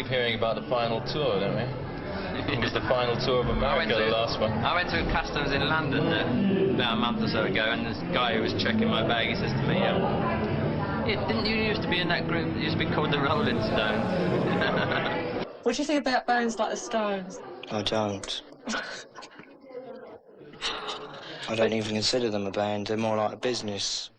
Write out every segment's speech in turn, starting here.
keep hearing about the final tour, don't we? It was the final tour of America, the last one. I went to customs in London about a month or so ago, and this guy who was checking my bag, he says to me, didn't you used to be in that group that used to be called the Rolling Stones? What do you think about bands like the Stones? I don't. I don't even consider them a band, they're more like a business.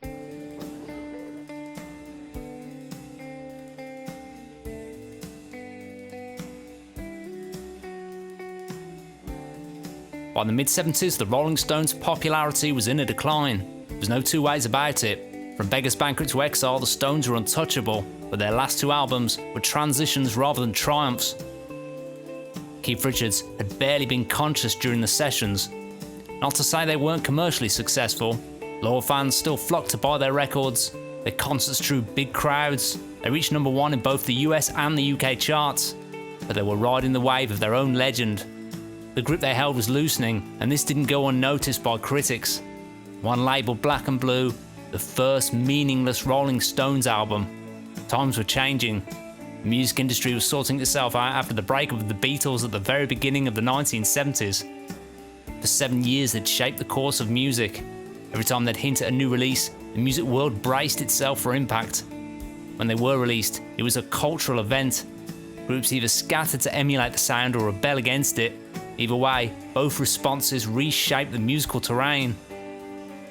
By the mid-70s, the Rolling Stones' popularity was in a decline. There's no two ways about it. From Beggar's Banquet to Exile, the Stones were untouchable, but their last two albums were transitions rather than triumphs. Keith Richards had barely been conscious during the sessions. Not to say they weren't commercially successful. Loyal fans still flocked to buy their records. Their concerts drew big crowds. They reached number one in both the US and the UK charts. But they were riding the wave of their own legend. The grip they held was loosening, and this didn't go unnoticed by critics. One labelled Black and Blue the first meaningless Rolling Stones album. Times were changing. The music industry was sorting itself out after the breakup of the Beatles at the very beginning of the 1970s. For 7 years they'd shaped the course of music. Every time they'd hint at a new release, the music world braced itself for impact. When they were released, it was a cultural event. Groups either scattered to emulate the sound or rebel against it. Either way, both responses reshaped the musical terrain.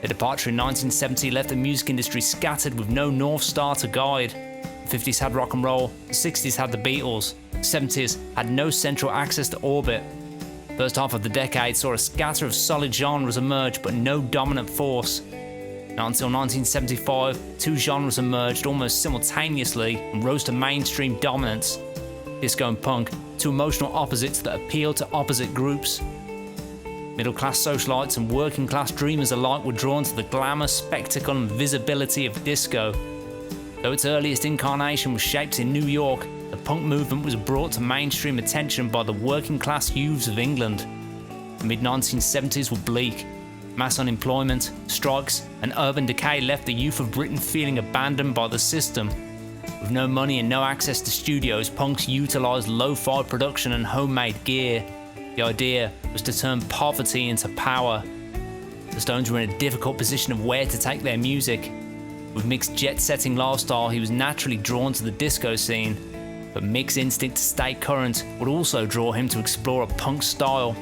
Their departure in 1970 left the music industry scattered with no North Star to guide. The 50s had rock and roll, the 60s had the Beatles, the 70s had no central access to orbit. The first half of the decade saw a scatter of solid genres emerge, but no dominant force. Not until 1975, two genres emerged almost simultaneously and rose to mainstream dominance. Disco and punk, two emotional opposites that appealed to opposite groups. Middle-class socialites and working-class dreamers alike were drawn to the glamour, spectacle and visibility of disco. Though its earliest incarnation was shaped in New York, the punk movement was brought to mainstream attention by the working-class youths of England. The mid-1970s were bleak. Mass unemployment, strikes and urban decay left the youth of Britain feeling abandoned by the system. With no money and no access to studios, punks utilised lo-fi production and homemade gear. The idea was to turn poverty into power. The Stones were in a difficult position of where to take their music. With Mick's jet-setting lifestyle, he was naturally drawn to the disco scene, but Mick's instinct to stay current would also draw him to explore a punk style.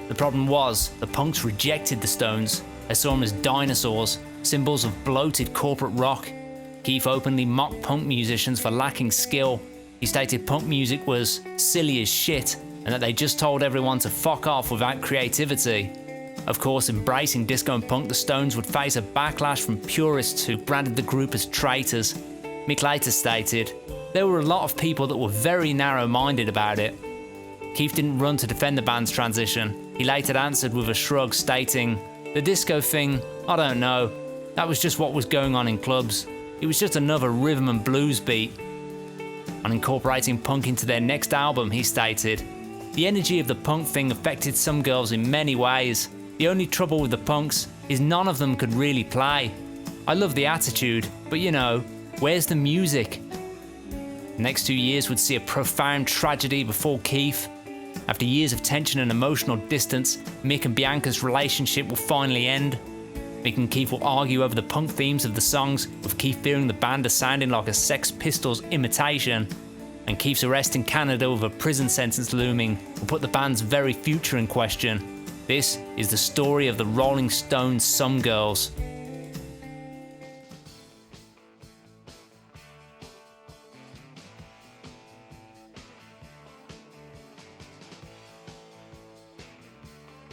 The problem was, the punks rejected the Stones. They saw them as dinosaurs, symbols of bloated corporate rock. Keith openly mocked punk musicians for lacking skill. He stated punk music was silly as shit, and that they just told everyone to fuck off without creativity. Of course, embracing disco and punk, the Stones would face a backlash from purists who branded the group as traitors. Mick later stated, "There were a lot of people that were very narrow-minded about it." Keith didn't run to defend the band's transition. He later answered with a shrug, stating, "The disco thing, I don't know. That was just what was going on in clubs. It was just another rhythm and blues beat." On incorporating punk into their next album, he stated, "The energy of the punk thing affected some girls in many ways. The only trouble with the punks is none of them could really play. I love the attitude, but you know, where's the music?" The next 2 years would see a profound tragedy before Keith. After years of tension and emotional distance, Mick and Bianca's relationship will finally end. Mick and Keith will argue over the punk themes of the songs, with Keith fearing the band as sounding like a Sex Pistols imitation. And Keith's arrest in Canada with a prison sentence looming will put the band's very future in question. This is the story of the Rolling Stones' Some Girls.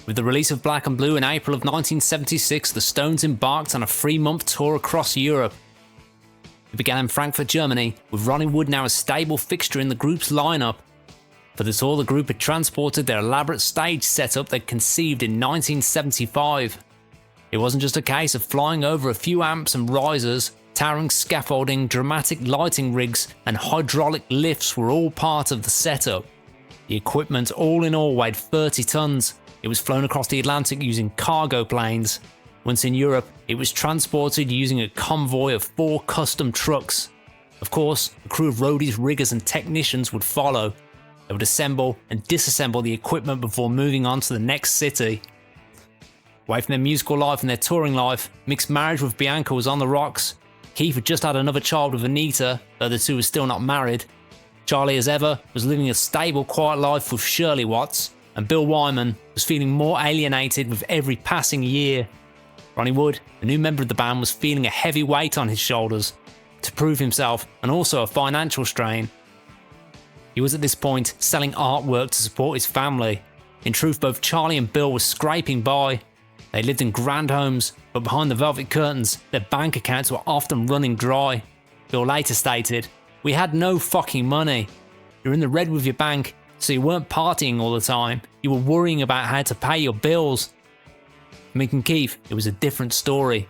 With the release of Black and Blue in April of 1976, the Stones embarked on a 3-month tour across Europe. It began in Frankfurt, Germany, with Ronnie Wood now a stable fixture in the group's lineup. For the tour, the group had transported their elaborate stage setup they'd conceived in 1975. It wasn't just a case of flying over a few amps and risers. Towering scaffolding, dramatic lighting rigs and hydraulic lifts were all part of the setup. The equipment all in all weighed 30 tons. It was flown across the Atlantic using cargo planes. Once in Europe, it was transported using a convoy of 4 custom trucks. Of course, a crew of roadies, riggers and technicians would follow. They would assemble and disassemble the equipment before moving on to the next city. Away from their musical life and their touring life, mixed marriage with Bianca was on the rocks. Keith had just had another child with Anita, though the two were still not married. Charlie, as ever, was living a stable, quiet life with Shirley Watts, and Bill Wyman was feeling more alienated with every passing year. Ronnie Wood, a new member of the band, was feeling a heavy weight on his shoulders to prove himself, and also a financial strain. He was at this point selling artwork to support his family. In truth, both Charlie and Bill were scraping by. They lived in grand homes, but behind the velvet curtains, their bank accounts were often running dry. Bill later stated, "We had no fucking money. You're in the red with your bank, so you weren't partying all the time. You were worrying about how to pay your bills." For Mick and Keith, it was a different story.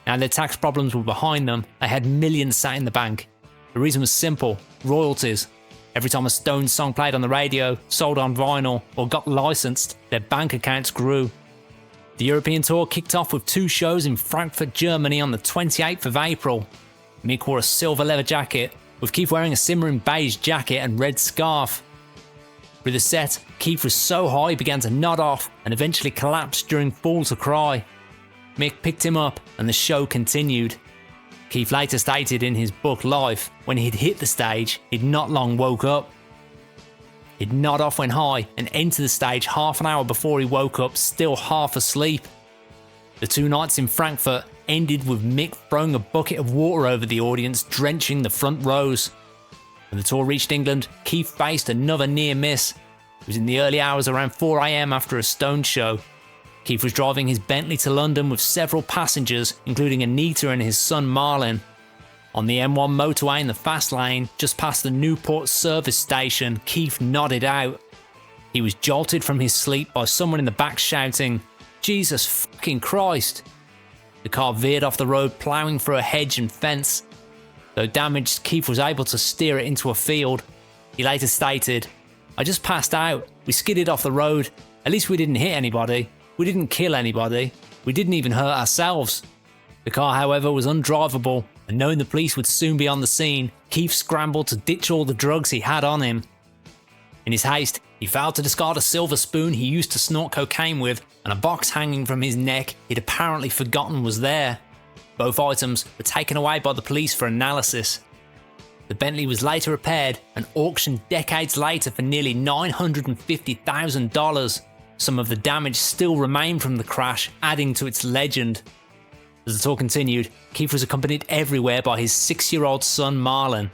Now their tax problems were behind them, they had millions sat in the bank. The reason was simple: royalties. Every time a Stones song played on the radio, sold on vinyl, or got licensed, their bank accounts grew. The European tour kicked off with 2 shows in Frankfurt, Germany on the 28th of April. Mick wore a silver leather jacket, with Keith wearing a simmering beige jacket and red scarf. Through the set, Keith was so high he began to nod off and eventually collapsed during Fall to Cry. Mick picked him up and the show continued. Keith later stated in his book Life, when he'd hit the stage, he'd not long woke up. He'd nod off when high and enter the stage half an hour before he woke up, still half asleep. The 2 nights in Frankfurt ended with Mick throwing a bucket of water over the audience, drenching the front rows. When the tour reached England, Keith faced another near miss. It was in the early hours around 4 AM after a Stones show. Keith was driving his Bentley to London with several passengers, including Anita and his son Marlin. On the M1 motorway in the fast lane, just past the Newport service station, Keith nodded out. He was jolted from his sleep by someone in the back shouting, "Jesus fucking Christ!" The car veered off the road, ploughing through a hedge and fence. Though damaged, Keith was able to steer it into a field. He later stated, "I just passed out. We skidded off the road. At least we didn't hit anybody. We didn't kill anybody. We didn't even hurt ourselves." The car, however, was undrivable, and knowing the police would soon be on the scene, Keith scrambled to ditch all the drugs he had on him. In his haste, he failed to discard a silver spoon he used to snort cocaine with, and a box hanging from his neck he'd apparently forgotten was there. Both items were taken away by the police for analysis. The Bentley was later repaired and auctioned decades later for nearly $950,000. Some of the damage still remained from the crash, adding to its legend. As the tour continued, Keith was accompanied everywhere by his 6-year-old son Marlon.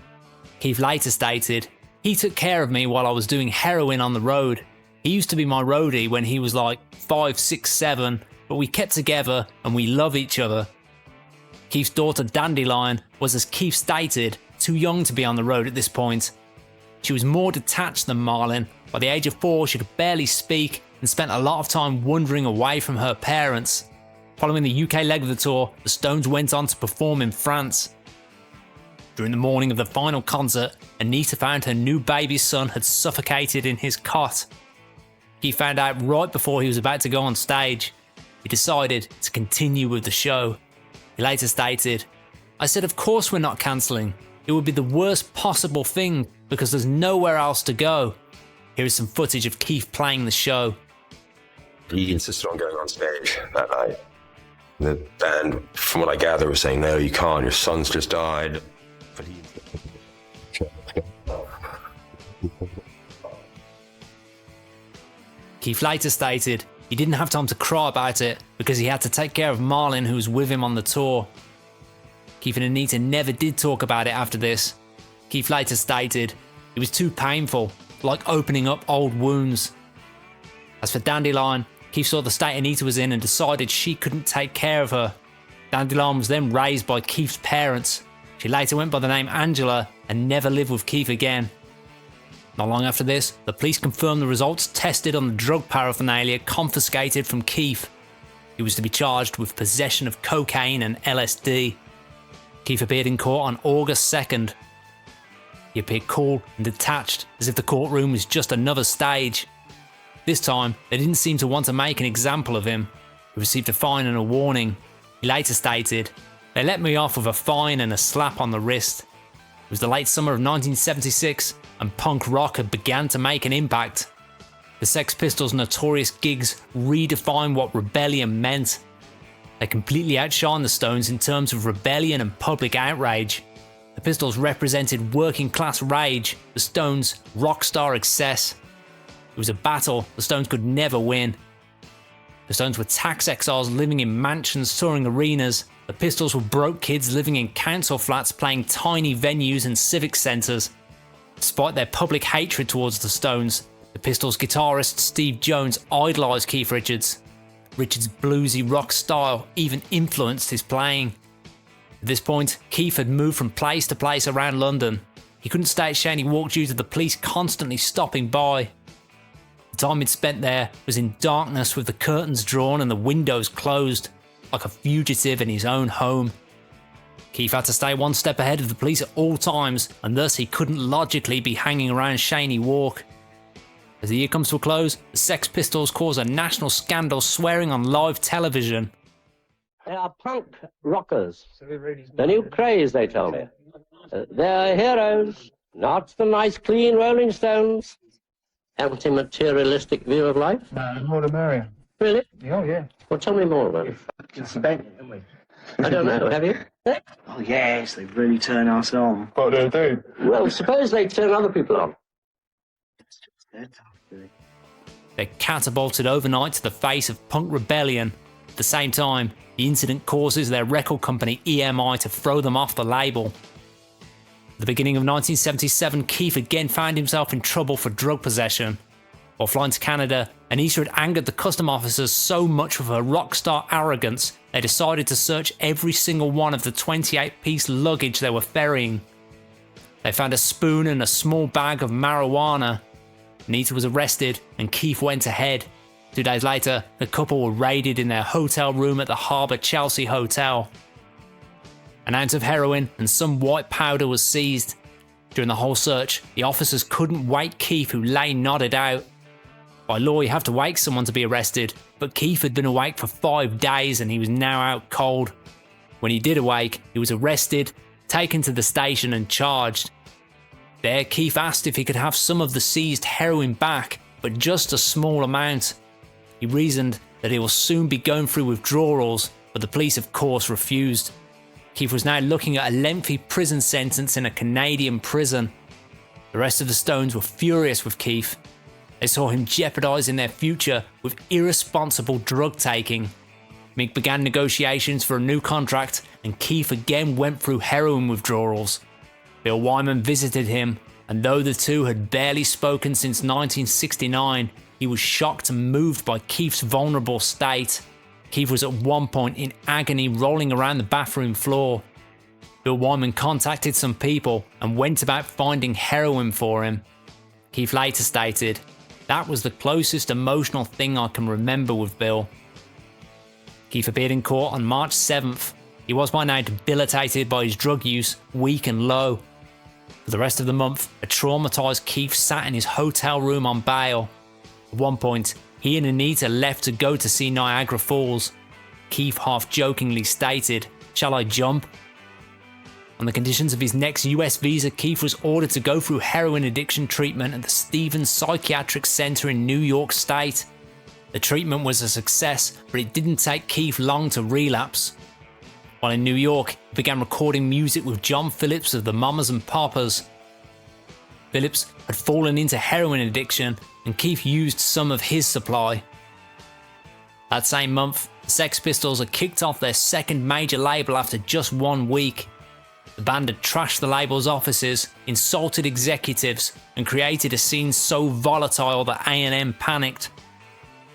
Keith later stated, "He took care of me while I was doing heroin on the road. He used to be my roadie when he was like 5, 6, 7, but we kept together and we love each other." Keith's daughter Dandelion was, as Keith stated, too young to be on the road at this point. She was more detached than Marlon. By the age of 4, she could barely speak and spent a lot of time wandering away from her parents. Following the UK leg of the tour, the Stones went on to perform in France. During the morning of the final concert, Anita found her new baby son had suffocated in his cot. He found out right before he was about to go on stage. He decided to continue with the show. He later stated, "I said of course we're not cancelling. It would be the worst possible thing because there's nowhere else to go." Here is some footage of Keith playing the show. He insisted on going on stage that night. The band, from what I gather, was saying, "No, you can't, your son's just died." But he... Keith later stated he didn't have time to cry about it because he had to take care of Marlon, who was with him on the tour. Keith and Anita never did talk about it after this. Keith later stated it was too painful, like opening up old wounds. As for Dandelion, Keith saw the state Anita was in and decided she couldn't take care of her. Dandelion was then raised by Keith's parents. She later went by the name Angela and never lived with Keith again. Not long after this, the police confirmed the results tested on the drug paraphernalia confiscated from Keith. He was to be charged with possession of cocaine and LSD. Keith appeared in court on August 2nd. He appeared cool and detached, as if the courtroom was just another stage. This time, they didn't seem to want to make an example of him. He received a fine and a warning. He later stated, "They let me off with a fine and a slap on the wrist." It was the late summer of 1976, and punk rock had begun to make an impact. The Sex Pistols' notorious gigs redefined what rebellion meant. They completely outshined the Stones in terms of rebellion and public outrage. The Pistols represented working class rage, the Stones' rock star excess. It was a battle the Stones could never win. The Stones were tax exiles living in mansions, touring arenas. The Pistols were broke kids living in council flats, playing tiny venues and civic centres. Despite their public hatred towards the Stones, the Pistols' guitarist Steve Jones idolised Keith Richards. Richards' bluesy rock style even influenced his playing. At this point, Keith had moved from place to place around London. He couldn't stay at Shaney Walk due to the police constantly stopping by. The time he'd spent there was in darkness with the curtains drawn and the windows closed, like a fugitive in his own home. Keith had to stay one step ahead of the police at all times, and thus he couldn't logically be hanging around Shaney Walk. As the year comes to a close, the Sex Pistols cause a national scandal swearing on live television. They are punk rockers. The new craze, they tell me. They're heroes, not the nice, clean Rolling Stones. Anti-materialistic view of life? No, the more the merrier. Really? Oh, yeah. Well, tell me more about it. It's spent, haven't we? I don't know, have you? Oh, yes, they really turn us on. What do they do? Well, suppose they turn other people on. They catapulted overnight to the face of punk rebellion. At the same time, the incident causes their record company EMI to throw them off the label. At the beginning of 1977, Keith again found himself in trouble for drug possession. While flying to Canada, Anita had angered the custom officers so much with her rock star arrogance, they decided to search every single one of the 28-piece luggage they were ferrying. They found a spoon and a small bag of marijuana. Anita was arrested and Keith went ahead. 2 days later, the couple were raided in their hotel room at the Harbour Chelsea Hotel. An ounce of heroin and some white powder was seized. During the whole search, the officers couldn't wake Keith, who lay nodded out. By law, you have to wake someone to be arrested, but Keith had been awake for 5 days and he was now out cold. When he did awake, he was arrested, taken to the station and charged. There, Keith asked if he could have some of the seized heroin back, but just a small amount. He reasoned that he will soon be going through withdrawals, but the police of course refused. Keith was now looking at a lengthy prison sentence in a Canadian prison. The rest of the Stones were furious with Keith. They saw him jeopardising their future with irresponsible drug taking. Mick began negotiations for a new contract, and Keith again went through heroin withdrawals. Bill Wyman visited him, and though the two had barely spoken since 1969, he was shocked and moved by Keith's vulnerable state. Keith was at one point in agony, rolling around the bathroom floor. Bill Wyman contacted some people and went about finding heroin for him. Keith later stated, "That was the closest emotional thing I can remember with Bill." Keith appeared in court on March 7th. He was by now debilitated by his drug use, weak and low. For the rest of the month, a traumatised Keith sat in his hotel room on bail. At one point, he and Anita left to go to see Niagara Falls. Keith half-jokingly stated, "Shall I jump?" On the conditions of his next US visa, Keith was ordered to go through heroin addiction treatment at the Stevens Psychiatric Center in New York State. The treatment was a success, but it didn't take Keith long to relapse. While in New York, he began recording music with John Phillips of the Mamas and Papas. Phillips had fallen into heroin addiction, and Keith used some of his supply. That same month, the Sex Pistols had kicked off their second major label after just 1 week. The band had trashed the label's offices, insulted executives, and created a scene so volatile that A&M panicked.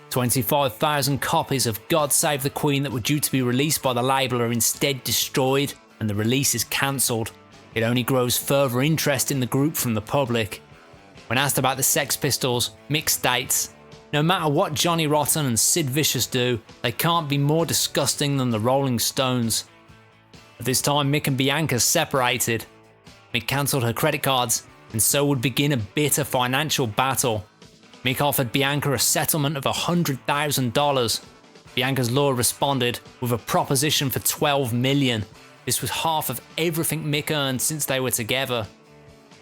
25,000 copies of God Save the Queen that were due to be released by the label are instead destroyed, and the release is cancelled. It only grows further interest in the group from the public. When asked about the Sex Pistols, Mick states, "No matter what Johnny Rotten and Sid Vicious do, they can't be more disgusting than the Rolling Stones." At this time, Mick and Bianca separated. Mick cancelled her credit cards, and so would begin a bitter financial battle. Mick offered Bianca a settlement of $100,000. Bianca's lawyer responded with a proposition for $12 million. This was half of everything Mick earned since they were together.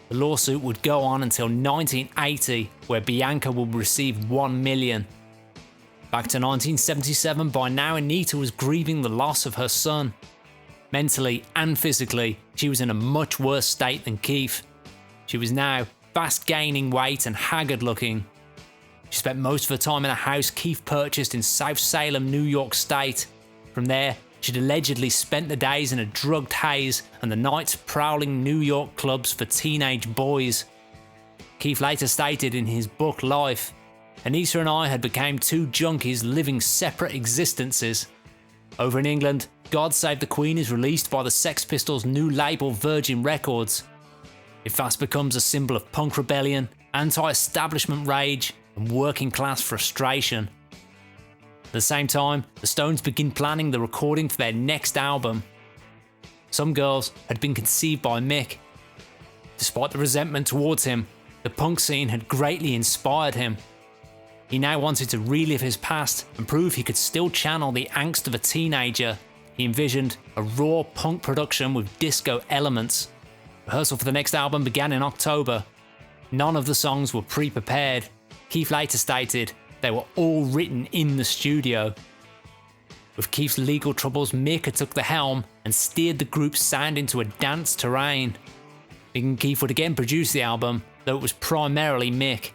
The lawsuit would go on until 1980, where Bianca would receive $1 million. Back to 1977, by now Anita was grieving the loss of her son. Mentally and physically, she was in a much worse state than Keith. She was now fast gaining weight and haggard looking. She spent most of her time in a house Keith purchased in South Salem, New York State. From there, she'd allegedly spent the days in a drugged haze and the nights prowling New York clubs for teenage boys. Keith later stated in his book Life, "Anita and I had become two junkies living separate existences." Over in England, God Save the Queen is released by the Sex Pistols' new label Virgin Records. It fast becomes a symbol of punk rebellion, anti-establishment rage, and working class frustration. At the same time, the Stones begin planning the recording for their next album. Some Girls had been conceived by Mick. Despite the resentment towards him, the punk scene had greatly inspired him. He now wanted to relive his past and prove he could still channel the angst of a teenager. He envisioned a raw punk production with disco elements. Rehearsal for the next album began in October. None of the songs were pre-prepared. Keith later stated they were all written in the studio. With Keith's legal troubles, Mick took the helm and steered the group's sound into a dance terrain. Mick and Keith would again produce the album, though it was primarily Mick.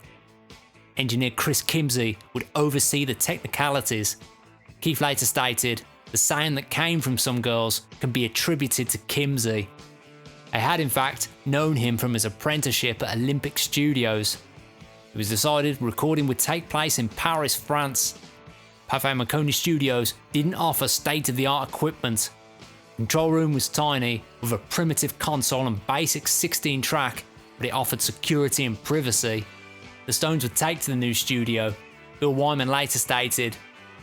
Engineer Chris Kimsey would oversee the technicalities. Keith later stated, "The sound that came from Some Girls can be attributed to Kimsey." I had in fact known him from his apprenticeship at Olympic Studios. It was decided recording would take place in Paris, France. Pathé Marconi Studios didn't offer state-of-the-art equipment. The control room was tiny, with a primitive console and basic 16-track, but it offered security and privacy. The Stones would take to the new studio. Bill Wyman later stated,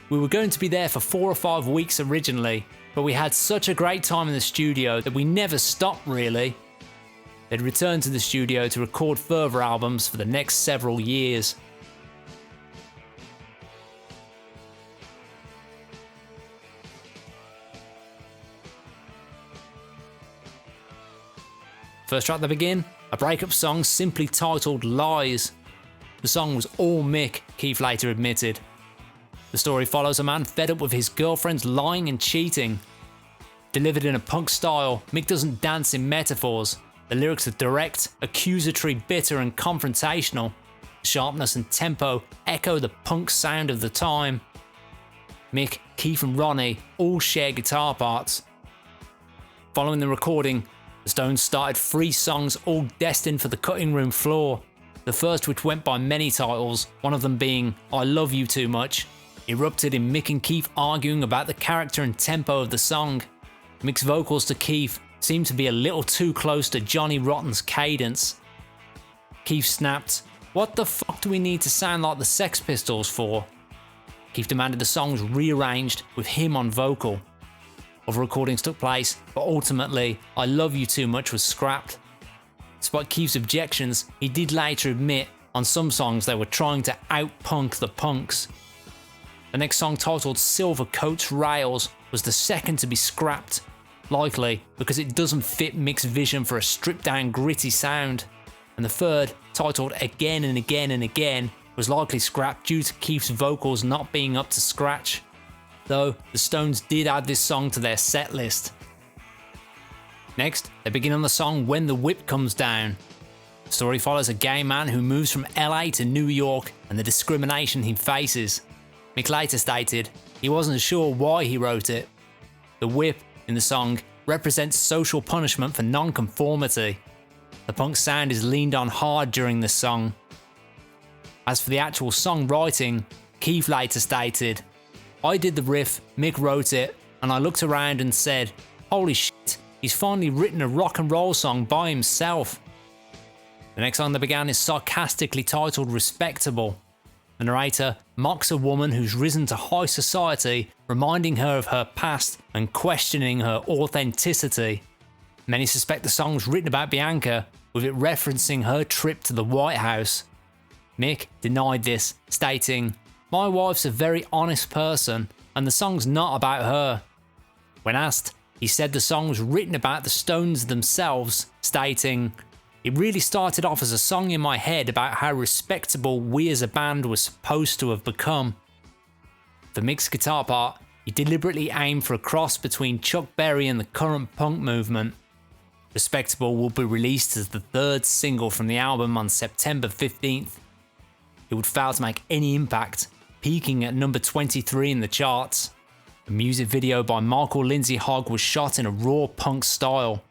"We were going to be there for 4 or 5 weeks originally, but we had such a great time in the studio that we never stopped really." They'd returned to the studio to record further albums for the next several years. First track to begin, a breakup song simply titled Lies. The song was all Mick, Keith later admitted. The story follows a man fed up with his girlfriend's lying and cheating. Delivered in a punk style, Mick doesn't dance in metaphors. The lyrics are direct, accusatory, bitter and confrontational. Sharpness and tempo echo the punk sound of the time. Mick, Keith and Ronnie all share guitar parts. Following the recording, the Stones started 3 songs all destined for the cutting room floor. The first, which went by many titles, one of them being I Love You Too Much, erupted in Mick and Keith arguing about the character and tempo of the song. Mick's vocals to Keith seemed to be a little too close to Johnny Rotten's cadence. Keith snapped, "What the fuck do we need to sound like the Sex Pistols for?" Keith demanded the songs rearranged with him on vocal. Other recordings took place, but ultimately I Love You Too Much was scrapped. Despite Keith's objections, he did later admit on some songs they were trying to out-punk the punks. The next song, titled Silver Coats Rails, was the second to be scrapped, likely because it doesn't fit Mick's vision for a stripped-down gritty sound. And the third, titled Again and Again and Again, was likely scrapped due to Keith's vocals not being up to scratch. Though, the Stones did add this song to their set list. Next, they begin on the song When the Whip Comes Down. The story follows a gay man who moves from LA to New York and the discrimination he faces. Mick later stated he wasn't sure why he wrote it. The whip in the song represents social punishment for non-conformity. The punk sound is leaned on hard during this song. As for the actual songwriting, Keith later stated, "I did the riff, Mick wrote it, and I looked around and said, holy shit, he's finally written a rock and roll song by himself." The next song that began is sarcastically titled Respectable. The narrator mocks a woman who's risen to high society, reminding her of her past and questioning her authenticity. Many suspect the song's written about Bianca, with it referencing her trip to the White House. Mick denied this, stating, "My wife's a very honest person, and the song's not about her." When asked, He said the song was written about the Stones themselves, stating, "It really started off as a song in my head about how respectable we as a band were supposed to have become." For Mick's guitar part, he deliberately aimed for a cross between Chuck Berry and the current punk movement. Respectable will be released as the third single from the album on September 15th. It would fail to make any impact, peaking at number 23 in the charts. A music video by Michael Lindsay Hogg was shot in a raw punk style.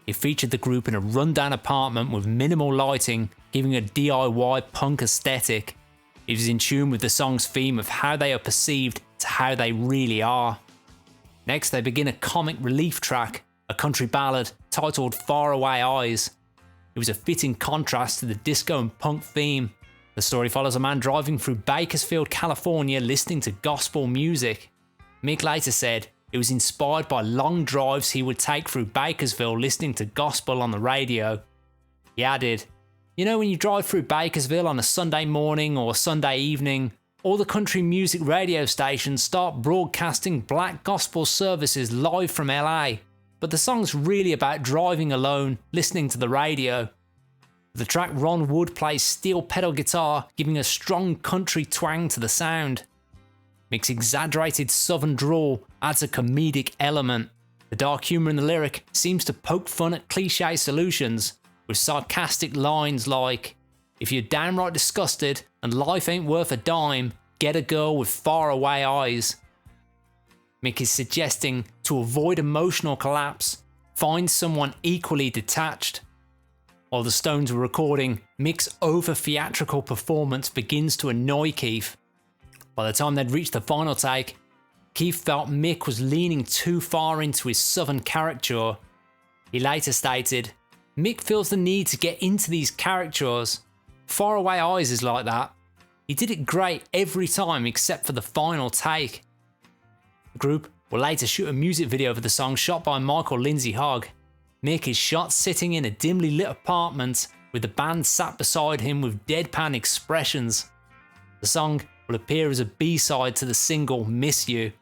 It featured the group in a rundown apartment with minimal lighting, giving a DIY punk aesthetic. It was in tune with the song's theme of how they are perceived to how they really are. Next, they begin a comic relief track, a country ballad titled Faraway Eyes. It was a fitting contrast to the disco and punk theme. The story follows a man driving through Bakersfield, California, listening to gospel music. Mick later said it was inspired by long drives he would take through Bakersfield listening to gospel on the radio. He added, "You know when you drive through Bakersfield on a Sunday morning or Sunday evening, all the country music radio stations start broadcasting black gospel services live from LA, but the song's really about driving alone, listening to the radio." The track Ron Wood plays steel pedal guitar, giving a strong country twang to the sound. Mick's exaggerated southern drawl adds a comedic element. The dark humour in the lyric seems to poke fun at cliche solutions, with sarcastic lines like, "If you're downright disgusted and life ain't worth a dime, get a girl with faraway eyes." Mick is suggesting to avoid emotional collapse, find someone equally detached. While the Stones were recording, Mick's over-theatrical performance begins to annoy Keith. By the time they'd reached the final take, Keith felt Mick was leaning too far into his southern caricature. He later stated, "Mick feels the need to get into these caricatures. Faraway Eyes is like that. He did it great every time except for the final take." The group will later shoot a music video for the song shot by Michael Lindsay Hogg. Mick is shot sitting in a dimly lit apartment with the band sat beside him with deadpan expressions. The song will appear as a B-side to the single Miss You.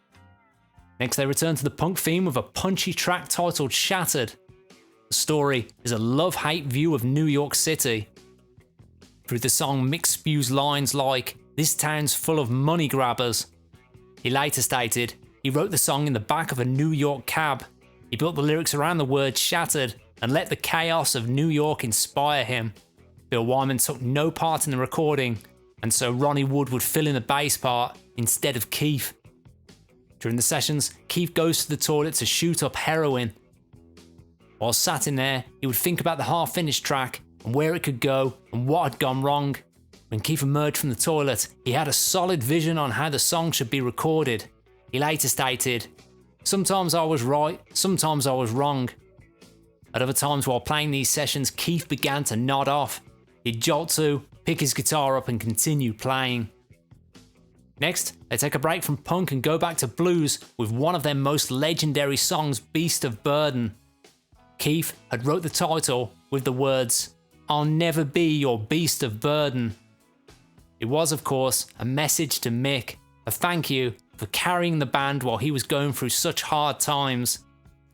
Next, they return to the punk theme with a punchy track titled Shattered. The story is a love-hate view of New York City. Through the song, Mick spews lines like, "This town's full of money grabbers." He later stated he wrote the song in the back of a New York cab. He built the lyrics around the word shattered and let the chaos of New York inspire him. Bill Wyman took no part in the recording, and so Ronnie Wood would fill in the bass part instead of Keith. During the sessions, Keith goes to the toilet to shoot up heroin. While sat in there, he would think about the half-finished track and where it could go and what had gone wrong. When Keith emerged from the toilet, he had a solid vision on how the song should be recorded. He later stated, "Sometimes I was right, sometimes I was wrong." At other times while playing these sessions, Keith began to nod off. He'd jolt to, pick his guitar up and continue playing. Next, they take a break from punk and go back to blues with one of their most legendary songs, Beast of Burden. Keith had wrote the title with the words, "I'll never be your beast of burden." It was, of course, a message to Mick, a thank you for carrying the band while he was going through such hard times.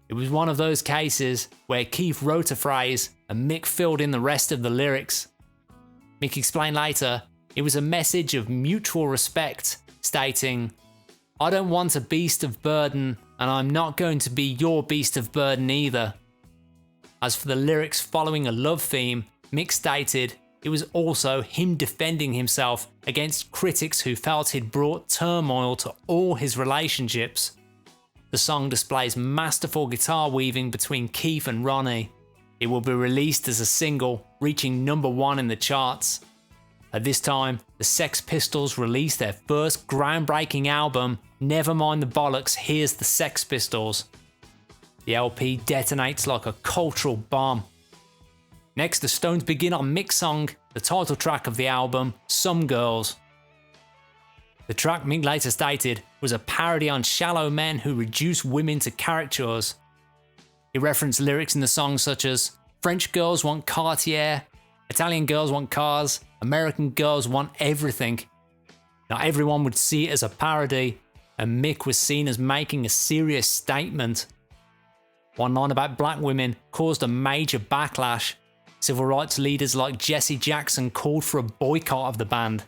It was one of those cases where Keith wrote a phrase and Mick filled in the rest of the lyrics. Mick explained later, it was a message of mutual respect, stating, "I don't want a beast of burden, and I'm not going to be your beast of burden either." As for the lyrics following a love theme, Mick stated it was also him defending himself against critics who felt he'd brought turmoil to all his relationships. The song displays masterful guitar weaving between Keith and Ronnie. It will be released as a single, reaching number 1 in the charts. At this time, the Sex Pistols released their first groundbreaking album, Nevermind the Bollocks, Here's the Sex Pistols. The LP detonates like a cultural bomb. Next, the Stones begin on Mick's song, the title track of the album, Some Girls. The track, Mick later stated, was a parody on shallow men who reduce women to caricatures. He referenced lyrics in the song such as, "French girls want Cartier, Italian girls want cars, American girls want everything." Not everyone would see it as a parody, and Mick was seen as making a serious statement. One line about black women caused a major backlash. Civil rights leaders like Jesse Jackson called for a boycott of the band.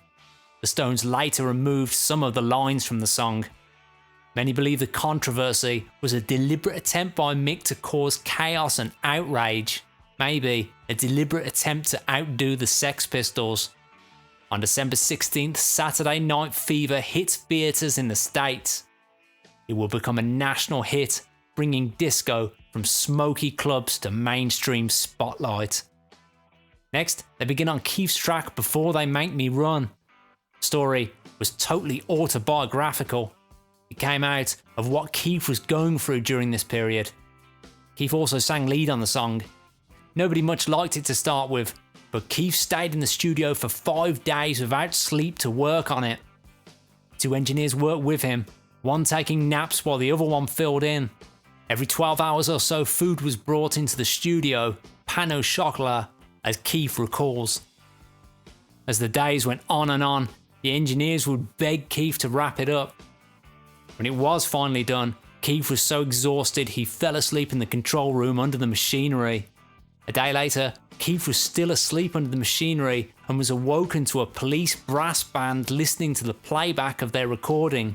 The Stones later removed some of the lines from the song. Many believe the controversy was a deliberate attempt by Mick to cause chaos and outrage. Maybe a deliberate attempt to outdo the Sex Pistols. On December 16th, Saturday Night Fever hit theatres in the States. It will become a national hit, bringing disco from smoky clubs to mainstream spotlight. Next, they begin on Keith's track Before They Make Me Run. The story was totally autobiographical. It came out of what Keith was going through during this period. Keith also sang lead on the song. Nobody much liked it to start with, but Keith stayed in the studio for 5 days without sleep to work on it. 2 engineers worked with him, one taking naps while the other one filled in. Every 12 hours or so, food was brought into the studio, pain au chocolat, as Keith recalls. As the days went on and on, the engineers would beg Keith to wrap it up. When it was finally done, Keith was so exhausted he fell asleep in the control room under the machinery. A day later, Keith was still asleep under the machinery and was awoken to a police brass band listening to the playback of their recording.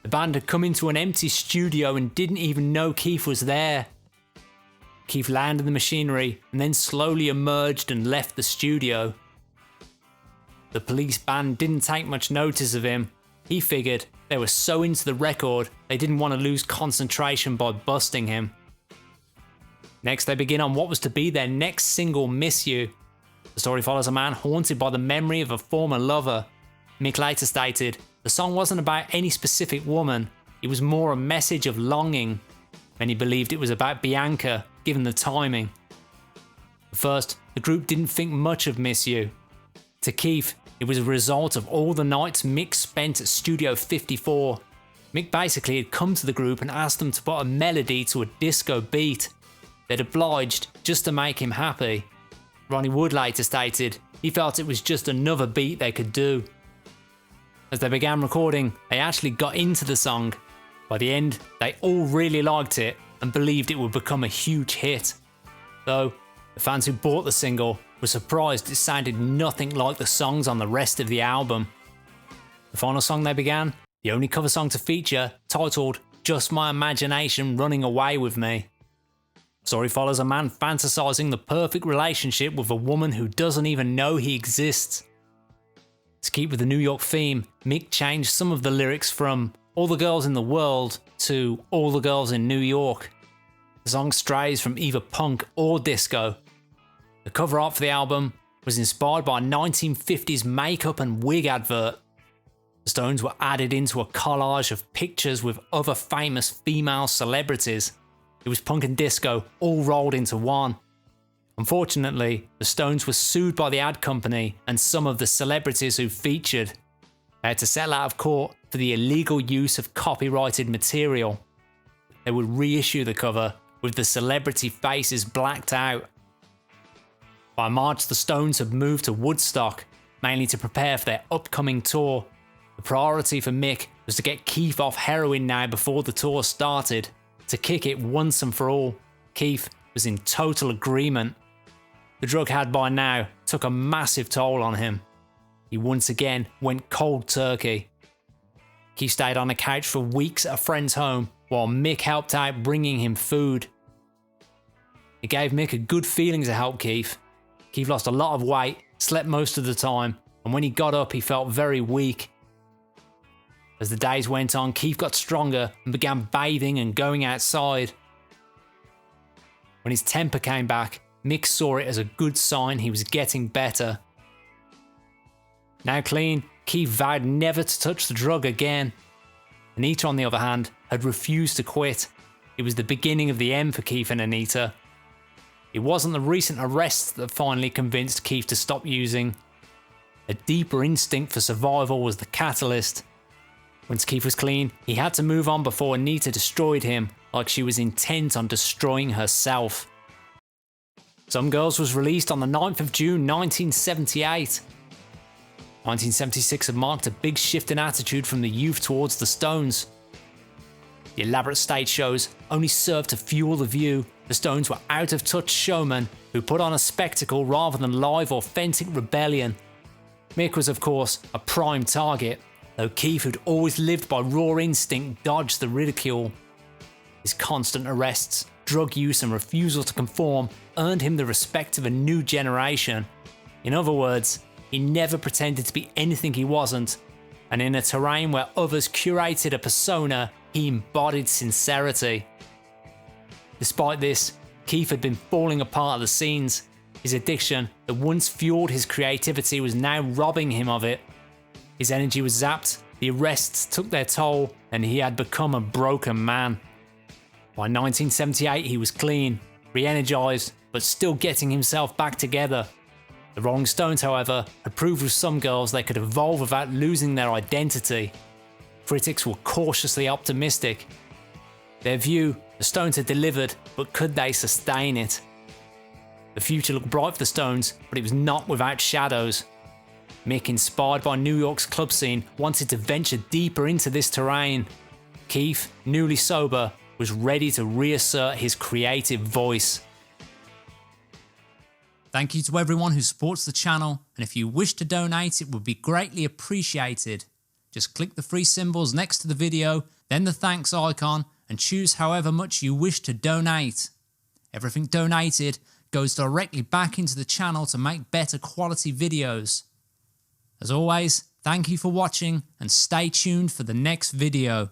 The band had come into an empty studio and didn't even know Keith was there. Keith landed the machinery and then slowly emerged and left the studio. The police band didn't take much notice of him. He figured they were so into the record they didn't want to lose concentration by busting him. Next, they begin on what was to be their next single, Miss You. The story follows a man haunted by the memory of a former lover. Mick later stated, the song wasn't about any specific woman, it was more a message of longing. Many believed it was about Bianca, given the timing. At first, the group didn't think much of Miss You. To Keith, it was a result of all the nights Mick spent at Studio 54. Mick basically had come to the group and asked them to put a melody to a disco beat. They'd obliged just to make him happy. Ronnie Wood later stated he felt it was just another beat they could do. As they began recording, they actually got into the song. By the end, they all really liked it and believed it would become a huge hit. Though, the fans who bought the single were surprised it sounded nothing like the songs on the rest of the album. The final song they began, the only cover song to feature, titled Just My Imagination Running Away With Me. The story follows a man fantasizing the perfect relationship with a woman who doesn't even know he exists. To keep with the New York theme, Mick changed some of the lyrics from All the Girls in the World to All the Girls in New York. The song strays from either punk or disco. The cover art for the album was inspired by a 1950s makeup and wig advert. The Stones were added into a collage of pictures with other famous female celebrities. It was punk and disco all rolled into one. Unfortunately, the Stones were sued by the ad company and some of the celebrities who featured. They had to settle out of court for the illegal use of copyrighted material. They would reissue the cover with the celebrity faces blacked out. By March, the Stones had moved to Woodstock, mainly to prepare for their upcoming tour. The priority for Mick was to get Keith off heroin now before the tour started. To kick it once and for all, Keith was in total agreement. The drug had by now took a massive toll on him. He once again went cold turkey. Keith stayed on the couch for weeks at a friend's home while Mick helped out bringing him food. It gave Mick a good feeling to help Keith. Keith lost a lot of weight, slept most of the time, and when he got up he felt very weak. As the days went on, Keith got stronger and began bathing and going outside. When his temper came back, Mick saw it as a good sign he was getting better. Now clean, Keith vowed never to touch the drug again. Anita, on the other hand, had refused to quit. It was the beginning of the end for Keith and Anita. It wasn't the recent arrests that finally convinced Keith to stop using. A deeper instinct for survival was the catalyst. Once Keith was clean, he had to move on before Anita destroyed him, like she was intent on destroying herself. Some Girls was released on the 9th of June 1978. 1976 had marked a big shift in attitude from the youth towards the Stones. The elaborate stage shows only served to fuel the view. The Stones were out-of-touch showmen who put on a spectacle rather than live, authentic rebellion. Mick was, of course, a prime target, though Keith, who'd always lived by raw instinct, dodged the ridicule. His constant arrests, drug use and refusal to conform earned him the respect of a new generation. In other words, he never pretended to be anything he wasn't, and in a terrain where others curated a persona, he embodied sincerity. Despite this, Keith had been falling apart at the seams. His addiction that once fueled his creativity was now robbing him of it. His energy was zapped, the arrests took their toll, and he had become a broken man. By 1978 he was clean, re-energised, but still getting himself back together. The Rolling Stones, however, had proved with some girls they could evolve without losing their identity. Critics were cautiously optimistic. Their view, the Stones had delivered, but could they sustain it? The future looked bright for the Stones, but it was not without shadows. Mick, inspired by New York's club scene, wanted to venture deeper into this terrain. Keith, newly sober, was ready to reassert his creative voice. Thank you to everyone who supports the channel, and if you wish to donate, it would be greatly appreciated. Just click the three symbols next to the video, then the thanks icon, and choose however much you wish to donate. Everything donated goes directly back into the channel to make better quality videos. As always, thank you for watching and stay tuned for the next video.